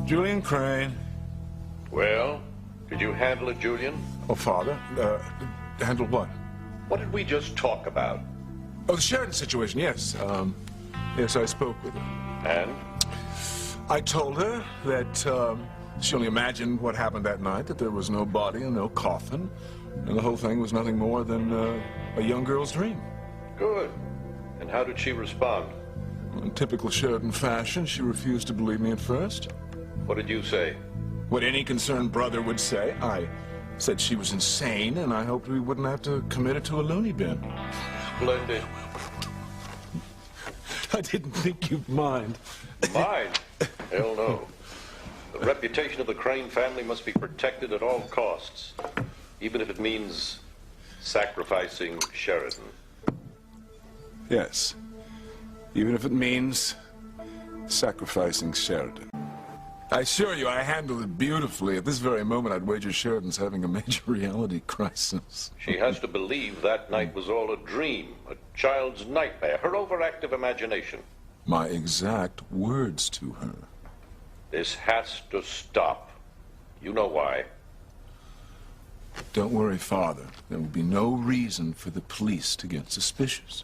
Julian Crane. Well, did you handle it, Julian? Oh, Father. Handle what? What did we just talk about? Oh, the Sheridan situation, yes. Yes, I spoke with her. And? I told her that she only imagined what happened that night, that there was no body and no coffin, and the whole thing was nothing more than a young girl's dream. Good. And how did she respond? In typical Sheridan fashion, she refused to believe me at first. What did you say? What any concerned brother would say. I said she was insane, and I hoped we wouldn't have to commit her to a loony bin. Splendid. I didn't think you'd mind. Mind? Hell no. The reputation of the Crane family must be protected at all costs, even if it means sacrificing Sheridan. Yes. Even if it means sacrificing Sheridan. I assure you, I handled it beautifully. At this very moment, I'd wager Sheridan's having a major reality crisis. She has to believe that night was all a dream, a child's nightmare, her overactive imagination. My exact words to her. This has to stop. You know why. Don't worry, Father. There will be no reason for the police to get suspicious.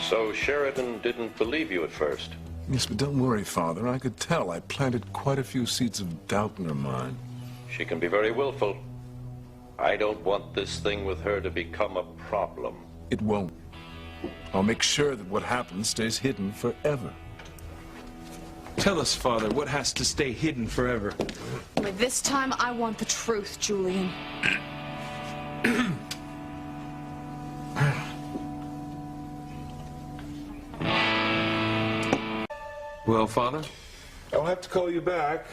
So Sheridan didn't believe you at first? Yes, but don't worry, Father. I could tell I planted quite a few seeds of doubt in her mind. She can be very willful. I don't want this thing with her to become a problem. It won't. I'll make sure that what happens stays hidden forever. Tell us, Father, what has to stay hidden forever? But this time, I want the truth, Julian. Well, Father? I'll have to call you back.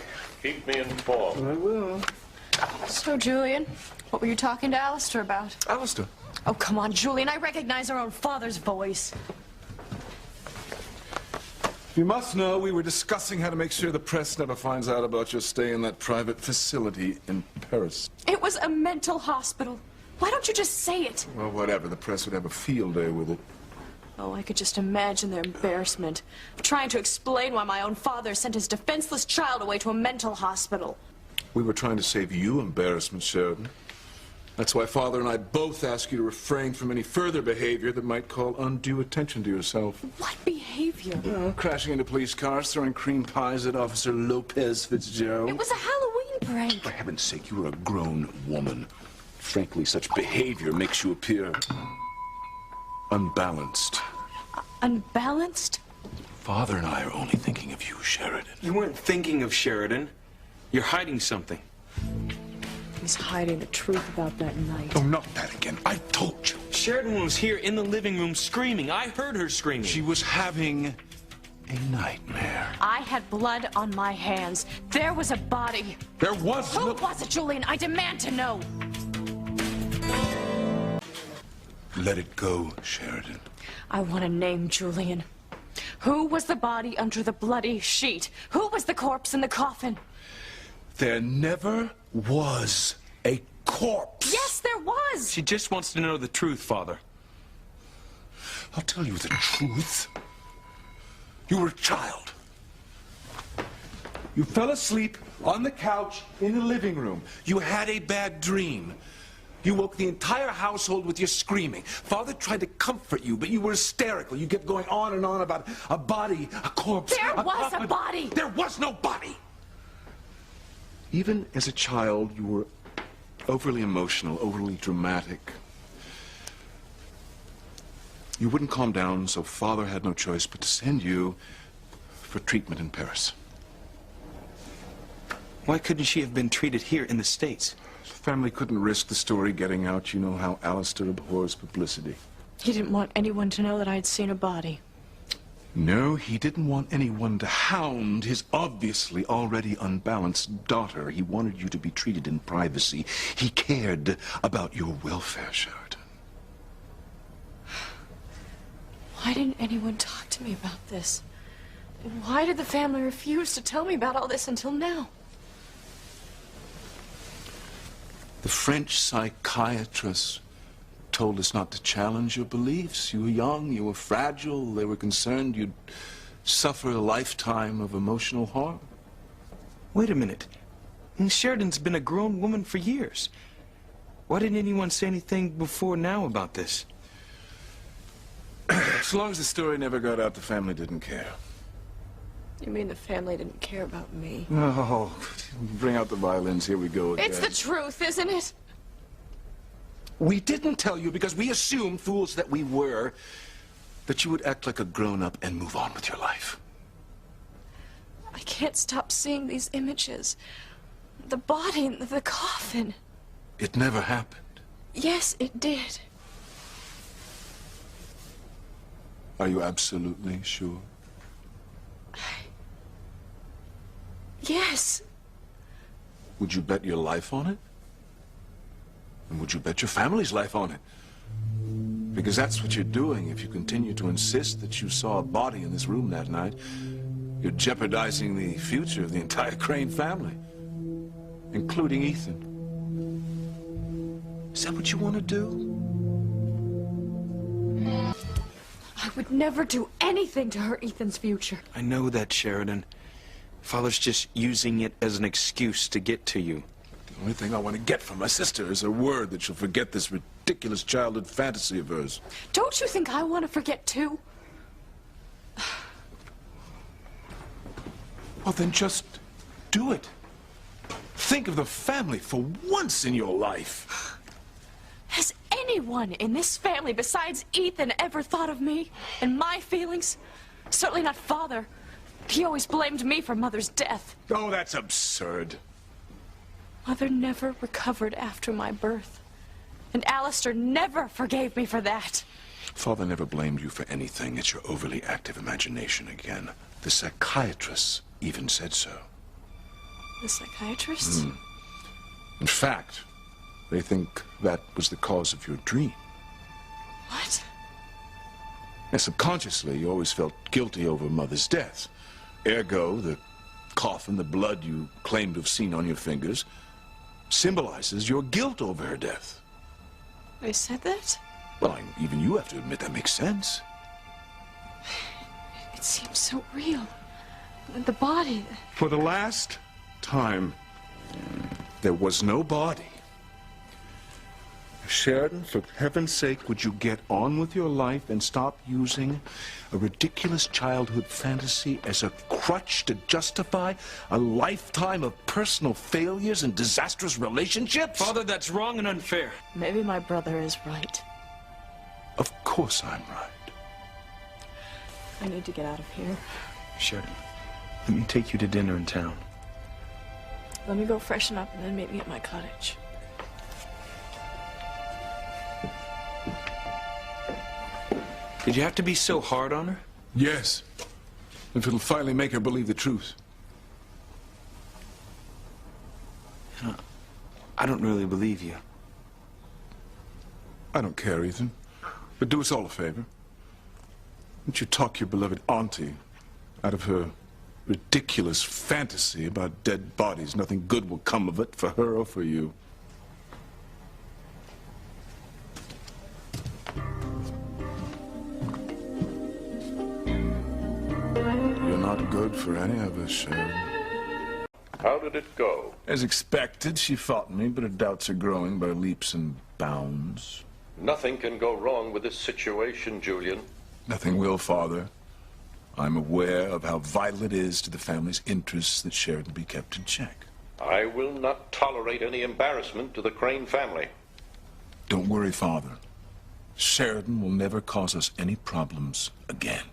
Keep me informed. I will. So, Julian, what were you talking to Alistair about? Alistair. Oh, come on, Julian. I recognize our own father's voice. You must know we were discussing how to make sure the press never finds out about your stay in that private facility in Paris. It was a mental hospital. Why don't you just say it? Well, whatever. The press would have a field day with it. Oh, I could just imagine their embarrassment of trying to explain why my own father sent his defenseless child away to a mental hospital. We were trying to save you embarrassment, Sheridan. That's why Father and I both ask you to refrain from any further behavior that might call undue attention to yourself. What behavior? Well, crashing into police cars, throwing cream pies at Officer Lopez Fitzgerald. It was a Halloween prank. For heaven's sake, you are a grown woman. Frankly, such behavior makes you appear unbalanced. Unbalanced? Father and I are only thinking of you, Sheridan. You weren't thinking of Sheridan. You're hiding something. He's hiding the truth about that night. Oh, not that again. I told you. Sheridan was here in the living room screaming. I heard her screaming. She was having a nightmare. I had blood on my hands. There was a body. There was Who no... was it, Julian? I demand to know. Let it go, Sheridan. I want a name, Julian. Who was the body under the bloody sheet? Who was the corpse in the coffin? There never was a corpse. Yes, there was. She just wants to know the truth, Father. I'll tell you the truth. You were a child. You fell asleep on the couch in the living room. You had a bad dream. You woke the entire household with your screaming. Father tried to comfort you, but you were hysterical. You kept going on and on about a body, a corpse. There was a body. There was no body. Even as a child, you were overly emotional, overly dramatic. You wouldn't calm down, so Father had no choice but to send you for treatment in Paris. Why couldn't she have been treated here in the States? The family couldn't risk the story getting out. You know how Alistair abhors publicity. He didn't want anyone to know that I had seen a body. No, he didn't want anyone to hound his obviously already unbalanced daughter. He wanted you to be treated in privacy. He cared about your welfare, Sheridan. Why didn't anyone talk to me about this? Why did the family refuse to tell me about all this until now? The French psychiatrist told us not to challenge your beliefs. You were young, you were fragile. They were concerned you'd suffer a lifetime of emotional harm. Wait a minute. Sheridan's been a grown woman for years. Why didn't anyone say anything before now about this? As long as the story never got out, the family didn't care. You mean the family didn't care about me? Oh, bring out the violins. Here we go again. It's the truth, isn't it? We didn't tell you because we assumed, fools that we were, that you would act like a grown-up and move on with your life. I can't stop seeing these images. The body in the coffin. It never happened. Yes, it did. Are you absolutely sure? Yes. Would you bet your life on it? And would you bet your family's life on it? Because that's what you're doing if you continue to insist that you saw a body in this room that night. You're jeopardizing the future of the entire Crane family, including Ethan. Is that what you want to do? I would never do anything to hurt Ethan's future. I know that, Sheridan. Father's just using it as an excuse to get to you. The only thing I want to get from my sister is a word that she'll forget this ridiculous childhood fantasy of hers. Don't you think I want to forget too? Well, then just do it. Think of the family for once in your life. Has anyone in this family besides Ethan ever thought of me and my feelings? Certainly not Father. He always blamed me for Mother's death. Oh, that's absurd. Mother never recovered after my birth. And Alistair never forgave me for that. Father never blamed you for anything. It's your overly active imagination again. The psychiatrists even said so. The psychiatrist? In fact, they think that was the cause of your dream. What? And subconsciously, you always felt guilty over Mother's death. Ergo, the coffin, the blood you claim to have seen on your fingers, symbolizes your guilt over her death. They said that? Well, even you have to admit that makes sense. It seems so real. The body. For the last time, there was no body. Sheridan, for heaven's sake, would you get on with your life and stop using a ridiculous childhood fantasy as a crutch to justify a lifetime of personal failures and disastrous relationships? Father, that's wrong and unfair. Maybe my brother is right. Of course I'm right. I need to get out of here. Sheridan, let me take you to dinner in town. Let me go freshen up and then meet me at my cottage. Did you have to be so hard on her? Yes. If it'll finally make her believe the truth. I don't really believe you. I don't care, Ethan. But do us all a favor. Won't you talk your beloved auntie out of her ridiculous fantasy about dead bodies? Nothing good will come of it for her or for you. You're not good for any of us, Sheridan. How did it go? As expected, she fought me, but her doubts are growing by leaps and bounds. Nothing can go wrong with this situation, Julian. Nothing will, Father. I'm aware of how vital it is to the family's interests that Sheridan be kept in check. I will not tolerate any embarrassment to the Crane family. Don't worry, Father. Sheridan will never cause us any problems again.